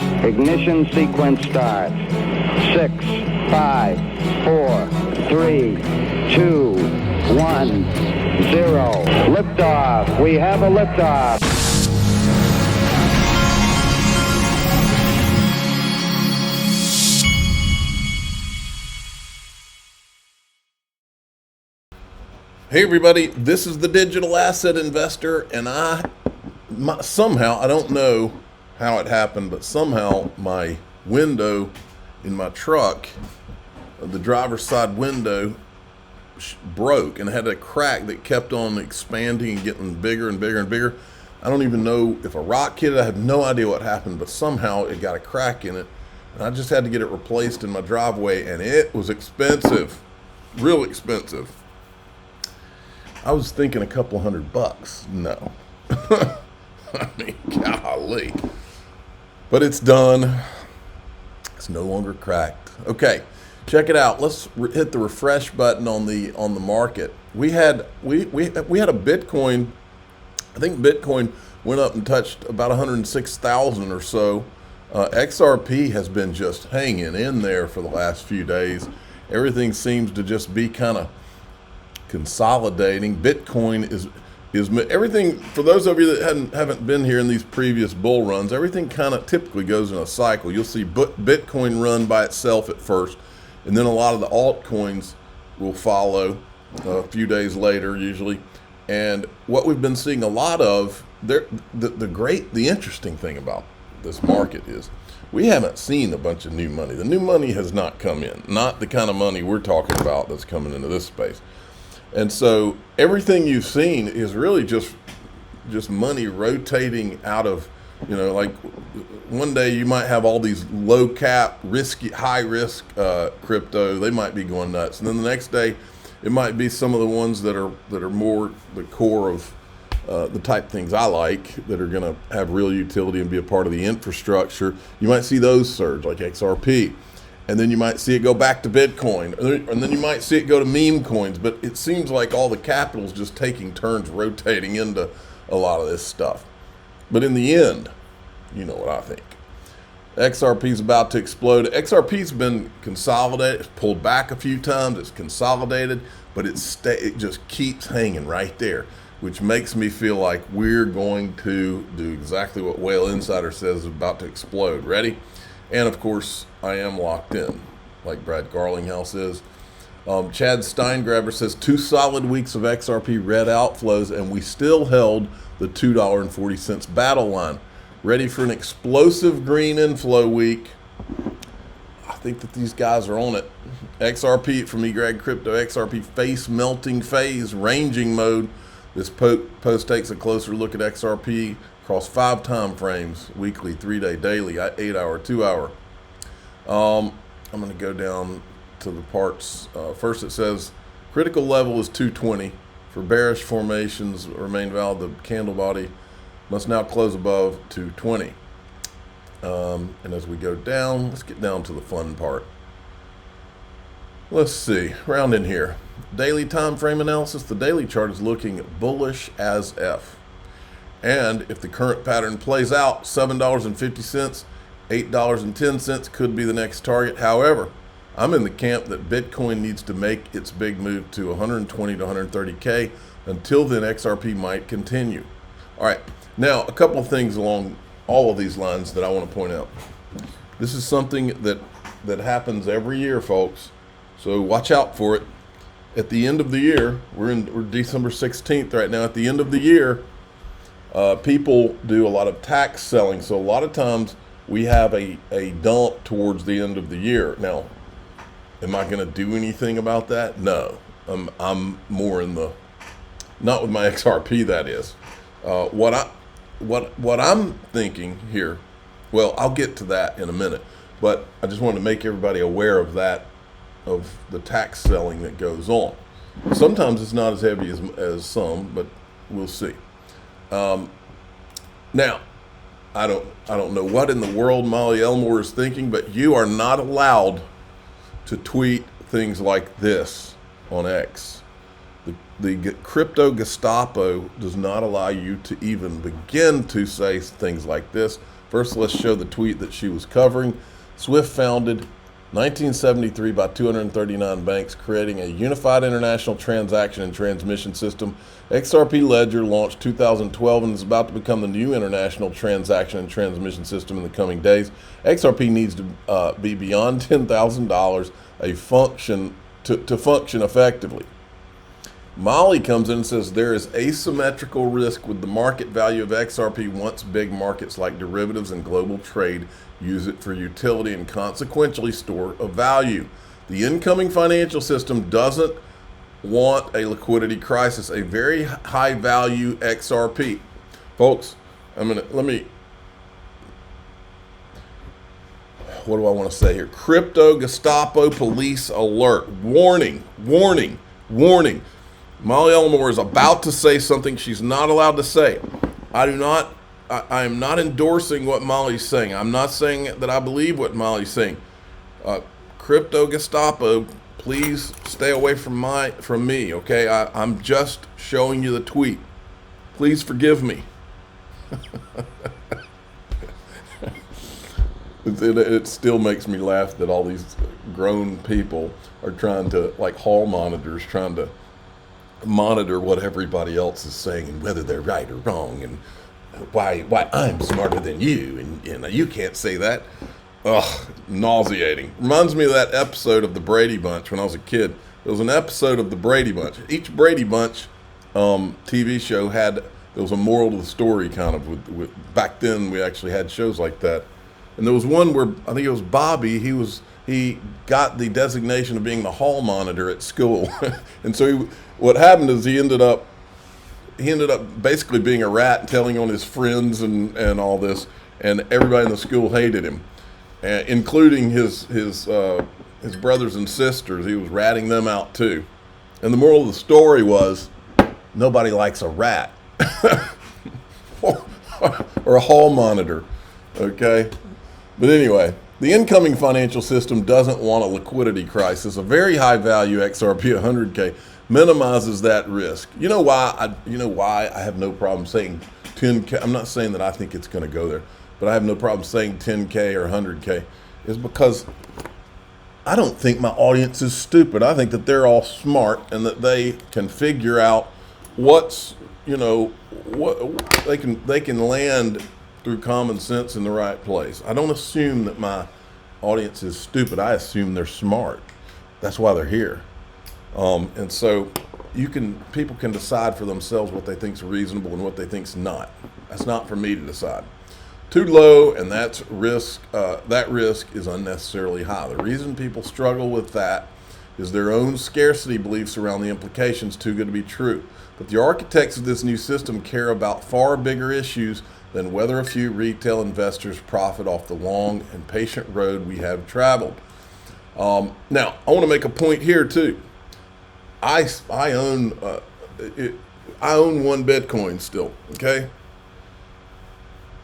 Ignition sequence start. 6, 5, 4, 3, 2, 1, 0. Liftoff. We have a liftoff. Hey everybody, this is the Digital Asset Investor, and somehow, I don't know how it happened, but somehow my window in my truck, the driver's side window, broke and it had a crack that kept on expanding and getting bigger and bigger and bigger. I don't even know if a rock hit it. I have no idea what happened, but somehow it got a crack in it, and I just had to get it replaced in my driveway, and it was expensive, real expensive. I was thinking a couple $100. No. I mean, golly. But it's done. It's no longer cracked. Okay, check it out. Let's hit the refresh button on the market. We had a Bitcoin. I think Bitcoin went up and touched about 106,000 or so. XRP has been just hanging in there for the last few days. Everything seems to just be kind of consolidating. Bitcoin is everything. For those of you that haven't been here in these previous bull runs, everything kind of typically goes in a cycle. You'll see Bitcoin run by itself at first, and then a lot of the altcoins will follow a few days later usually. And what we've been seeing a lot of, the interesting thing about this market is we haven't seen a bunch of new money. The new money has not come in, not the kind of money we're talking about that's coming into this space. And so everything you've seen is really just money rotating out of, like one day you might have all these low cap, risky, high risk crypto. They might be going nuts. And then the next day it might be some of the ones that are more the core of the type things I like, that are going to have real utility and be a part of the infrastructure. You might see those surge like XRP. And then you might see it go back to Bitcoin, and then you might see it go to meme coins. But it seems like all the capital's just taking turns rotating into a lot of this stuff. But in the end, you know what I think. XRP's about to explode. XRP's been consolidated. It's pulled back a few times. It's consolidated, but it just keeps hanging right there, which makes me feel like we're going to do exactly what Whale Insider says is about to explode. Ready? And of course, I am locked in, like Brad Garlinghouse is. Chad Steingraber says 2 solid weeks of XRP red outflows, and we still held the $2.40 battle line. Ready for an explosive green inflow week. I think that these guys are on it. XRP from eGrad Crypto, XRP face melting phase, ranging mode. This post takes a closer look at XRP across 5 time frames, weekly, 3-day, daily, 8-hour, 2-hour. I'm going to go down to the parts. First it says critical level is 220. For bearish formations remain valid, the candle body must now close above 220. And as we go down, let's get down to the fun part. Let's see, round in here. Daily time frame analysis. The daily chart is looking bullish as F. And if the current pattern plays out, $7.50, $8.10 could be the next target. However, I'm in the camp that Bitcoin needs to make its big move to 120 to 130K. Until then, XRP might continue. All right, now a couple of things along all of these lines that I want to point out. This is something that happens every year, folks. So watch out for it. At the end of the year, we're December 16th right now. At the end of the year, people do a lot of tax selling. So a lot of times we have a dump towards the end of the year. Now, am I going to do anything about that? No. I'm more in the, not with my XRP, that is. What I'm thinking here, well, I'll get to that in a minute, but I just wanted to make everybody aware of that, of the tax selling that goes on. Sometimes it's not as heavy as some, but we'll see. Now, I don't know what in the world Molly Elmore is thinking, but you are not allowed to tweet things like this on X. The crypto Gestapo does not allow you to even begin to say things like this. First, let's show the tweet that she was covering. SWIFT founded 1973 by 239 banks, creating a unified international transaction and transmission system. XRP Ledger launched 2012 and is about to become the new international transaction and transmission system in the coming days. XRP needs to be beyond $10,000 a function to function effectively. Molly comes in and says there is asymmetrical risk with the market value of XRP once big markets like derivatives and global trade use it for utility and consequentially store a value. The incoming financial system doesn't want a liquidity crisis, a very high value XRP. Folks, what do I want to say here? Crypto Gestapo police alert. Warning, warning, warning. Molly Elmore is about to say something she's not allowed to say. I am not endorsing what Molly's saying. I'm not saying that I believe what Molly's saying. Crypto Gestapo, please stay away from me, okay? I'm just showing you the tweet. Please forgive me. It still makes me laugh that all these grown people are trying to, like hall monitors, trying to monitor what everybody else is saying and whether they're right or wrong and why I'm smarter than you and you can't say that. Ugh, nauseating. Reminds me of that episode of the Brady Bunch when I was a kid. There was an episode of the Brady Bunch. Each Brady Bunch TV show there was a moral to the story kind of with back then we actually had shows like that. And there was one where I think it was Bobby, he got the designation of being the hall monitor at school. And so what happened is he ended up basically being a rat and telling on his friends and all this, and everybody in the school hated him, including his brothers and sisters. He was ratting them out too. And the moral of the story was nobody likes a rat or a hall monitor, okay? But anyway, the incoming financial system doesn't want a liquidity crisis. A very high value XRP 100K minimizes that risk. You know why I have no problem saying 10K. I'm not saying that I think it's going to go there, but I have no problem saying 10K or 100K is because I don't think my audience is stupid. I think that they're all smart and that they can figure out what they can land through common sense in the right place. I don't assume that my audience is stupid. I assume they're smart. That's why they're here. And so people can decide for themselves what they think is reasonable and what they think is not. That's not for me to decide. Too low, and that risk is unnecessarily high. The reason people struggle with that is their own scarcity beliefs around the implications too good to be true. But the architects of this new system care about far bigger issues than whether a few retail investors profit off the long and patient road we have traveled. Now, I want to make a point here too. I own one Bitcoin still. Okay.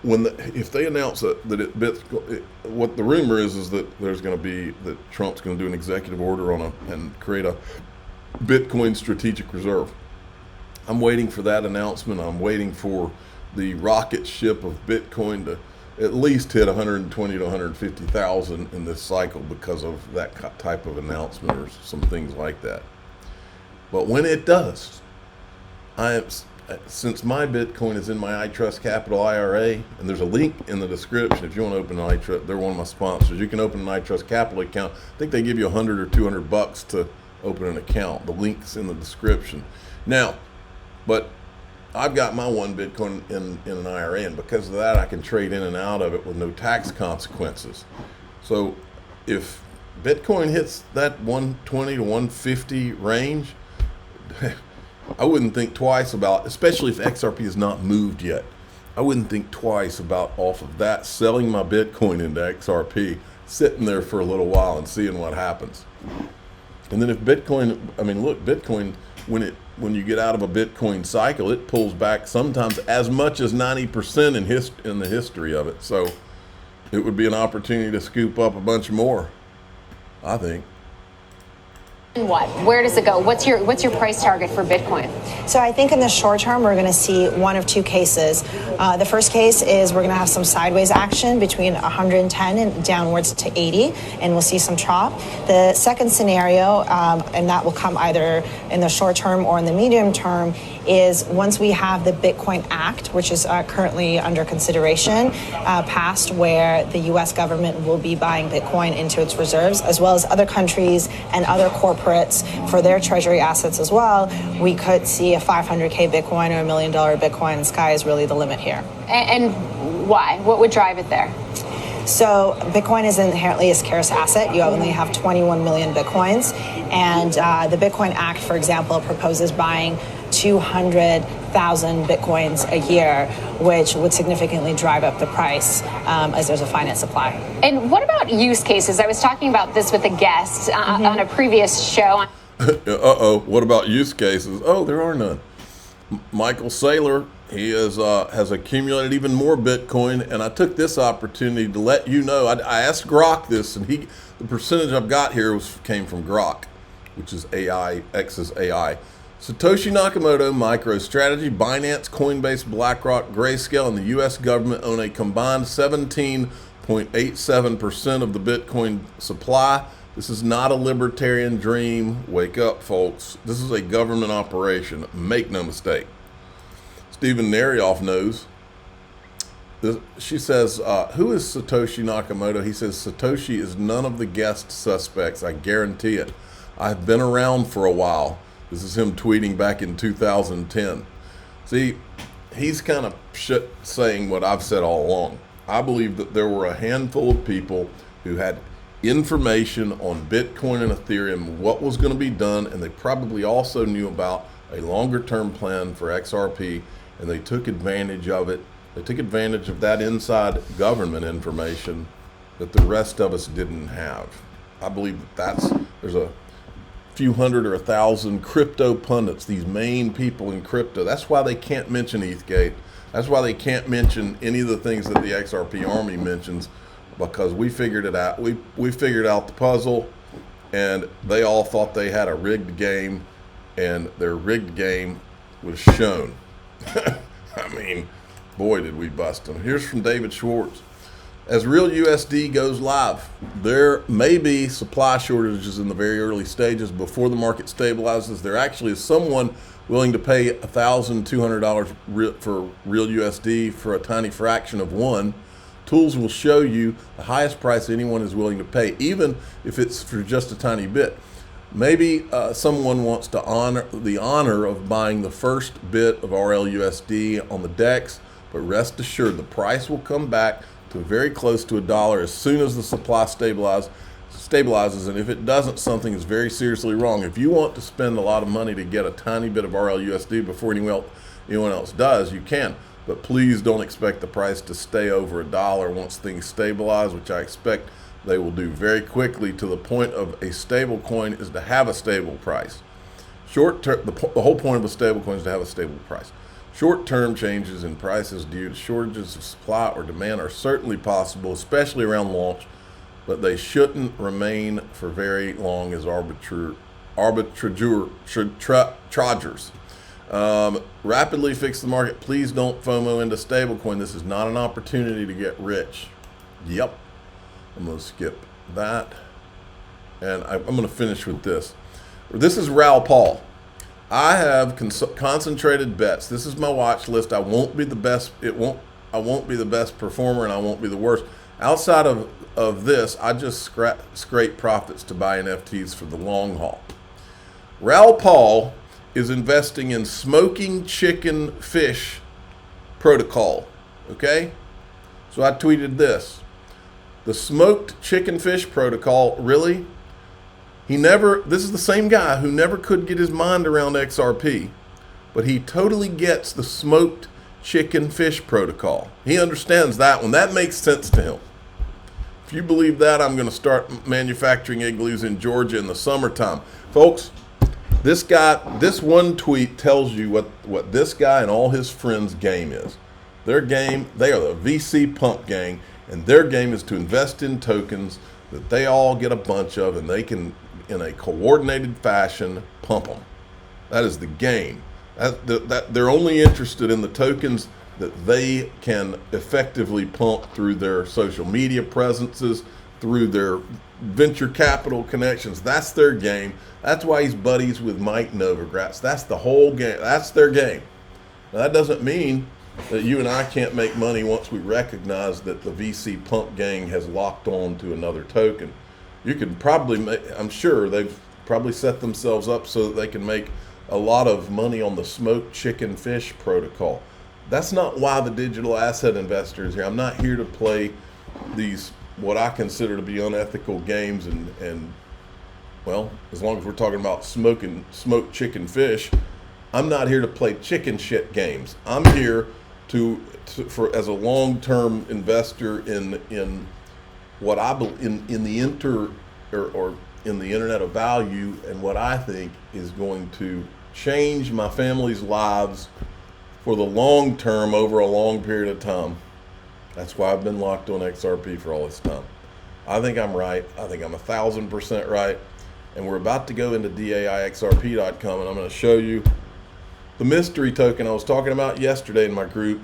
If they announce what the rumor is that there's going to be that Trump's going to do an executive order and create a Bitcoin strategic reserve. I'm waiting for that announcement. I'm waiting for the rocket ship of Bitcoin to at least hit 120 to 150,000 in this cycle because of that type of announcement or some things like that. But when it does, since my Bitcoin is in my iTrustCapital IRA, and there's a link in the description if you want to open an iTrust, they're one of my sponsors. You can open an iTrustCapital account. I think they give you $100 or $200 to open an account. The link's in the description. Now, but I've got my one Bitcoin in an IRA, and because of that, I can trade in and out of it with no tax consequences. So if Bitcoin hits that 120 to 150 range, I wouldn't think twice about, especially if XRP has not moved yet, I wouldn't think twice about off of that selling my Bitcoin into XRP, sitting there for a little while and seeing what happens. And then if Bitcoin, Bitcoin, when you get out of a Bitcoin cycle, it pulls back sometimes as much as 90% in the history of it. So it would be an opportunity to scoop up a bunch more, I think. What? Where does it go? What's your price target for Bitcoin? So I think in the short term, we're going to see one of two cases. The first case is we're going to have some sideways action between 110 and downwards to 80, and we'll see some chop. The second scenario, and that will come either in the short term or in the medium term, is once we have the Bitcoin Act, which is currently under consideration, passed, where the U.S. government will be buying Bitcoin into its reserves, as well as other countries and other corporates for their treasury assets as well, we could see a 500K Bitcoin or $1 million Bitcoin. The sky is really the limit here. And why? What would drive it there? So Bitcoin is inherently a scarce asset. You only have 21 million Bitcoins. And the Bitcoin Act, for example, proposes buying 200,000 Bitcoins a year, which would significantly drive up the price as there's a finite supply. And what about use cases? I was talking about this with a guest on a previous show. What about use cases? Oh, there are none. Michael Saylor, he has accumulated even more Bitcoin, and I took this opportunity to let you know. I asked Grok this, and the percentage I've got here came from Grok, which is AI, X's AI. Satoshi Nakamoto, MicroStrategy, Binance, Coinbase, BlackRock, Grayscale, and the U.S. government own a combined 17.87% of the Bitcoin supply. This is not a libertarian dream. Wake up, folks. This is a government operation. Make no mistake. Stephen Narioff knows. She says, who is Satoshi Nakamoto? He says, Satoshi is none of the guest suspects. I guarantee it. I've been around for a while. This is him tweeting back in 2010. See, he's kind of saying what I've said all along. I believe that there were a handful of people who had information on Bitcoin and Ethereum, what was going to be done, and they probably also knew about a longer term plan for XRP, and they took advantage of it. They took advantage of that inside government information that the rest of us didn't have. I believe that there's a few hundred or 1,000 crypto pundits, these main people in crypto. That's why they can't mention ETHgate. That's why they can't mention any of the things that the XRP army mentions, because we figured it out. We figured out the puzzle, and they all thought they had a rigged game, and their rigged game was shown. I mean, boy, did we bust them. Here's from David Schwartz. As RLUSD goes live, there may be supply shortages in the very early stages before the market stabilizes. There actually is someone willing to pay $1,200 for RLUSD for a tiny fraction of one. Tools will show you the highest price anyone is willing to pay, even if it's for just a tiny bit. Maybe someone wants to honor of buying the first bit of RLUSD on the DEX, but rest assured the price will come back to very close to $1 as soon as the supply stabilizes, and if it doesn't, something is very seriously wrong. If you want to spend a lot of money to get a tiny bit of RLUSD before anyone else does, you can, but please don't expect the price to stay over $1 once things stabilize, which I expect they will do very quickly. To the point of a stable coin is to have a stable price. Short term, the whole point of a stable coin is to have a stable price. Short-term changes in prices due to shortages of supply or demand are certainly possible, especially around launch, but they shouldn't remain for very long as arbitrageurs. Rapidly fix the market. Please don't FOMO into stablecoin. This is not an opportunity to get rich. Yep. I'm going to skip that. And I'm going to finish with this. This is Raoul Pal. I have concentrated bets. This is my watch list. I won't be the best. I won't be the best performer, and I won't be the worst. Outside of this, I just scrape profits to buy NFTs for the long haul. Raoul Pal is investing in smoking chicken fish protocol. Okay, so I tweeted this: the smoked chicken fish protocol. Really? This is the same guy who never could get his mind around XRP, but he totally gets the smoked chicken fish protocol. He understands that one. That makes sense to him. If you believe that, I'm going to start manufacturing igloos in Georgia in the summertime. Folks, this one tweet tells you what this guy and all his friends' game is. Their game, they are the VC pump gang, and their game is to invest in tokens that they all get a bunch of, and they can in a coordinated fashion, pump them. That is the game. That they're only interested in the tokens that they can effectively pump through their social media presences, through their venture capital connections. That's their game. That's why he's buddies with Mike Novogratz. That's the whole game. That's their game. Now, that doesn't mean that you and I can't make money once we recognize that the VC pump gang has locked on to another token. You can probably make, I'm sure they've probably set themselves up so that they can make a lot of money on the smoked chicken fish protocol. That's not why the digital asset investor is here. I'm not here to play these, what I consider to be unethical games and well, as long as we're talking about smoked chicken fish, I'm not here to play chicken shit games. I'm here for as a long-term investor in what I believe in the in the internet of value, and what I think is going to change my family's lives for the long term over a long period of time. That's why I've been locked on XRP for all this time. I think I'm right. I think I'm 1,000% right. And we're about to go into DAIXRP.com, and I'm going to show you the mystery token I was talking about yesterday in my group.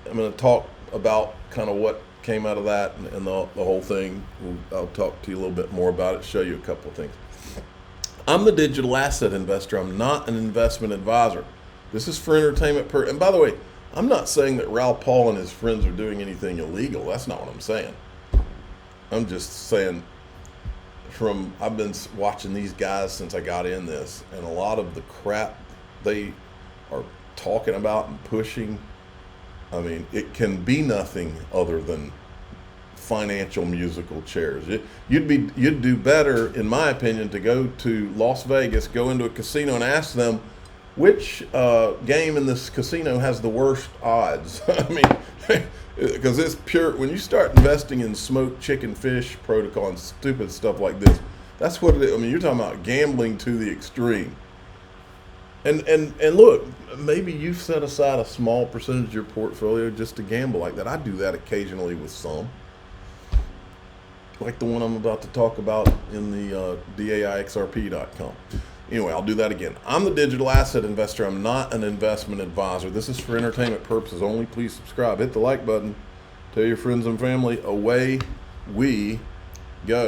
I'm going to talk about kind of what came out of that and the whole thing. I'll talk to you a little bit more about it, show you a couple of things. I'm the digital asset investor. I'm not an investment advisor. This is for entertainment. And by the way, I'm not saying that Raoul Paul and his friends are doing anything illegal. That's not what I'm saying. I'm just saying I've been watching these guys since I got in this, and a lot of the crap they are talking about and pushing, I mean, it can be nothing other than financial musical chairs. You'd do better, in my opinion, to go to Las Vegas, go into a casino and ask them which game in this casino has the worst odds. I mean, because it's pure. When you start investing in smoked chicken fish protocol and stupid stuff like this, that's what it is. I mean, you're talking about gambling to the extreme. And look, maybe you've set aside a small percentage of your portfolio just to gamble like that. I do that occasionally with some, like the one I'm about to talk about in the DAIXRP.com. Anyway, I'll do that again. I'm the digital asset investor. I'm not an investment advisor. This is for entertainment purposes only. Please subscribe. Hit the like button. Tell your friends and family. Away we go.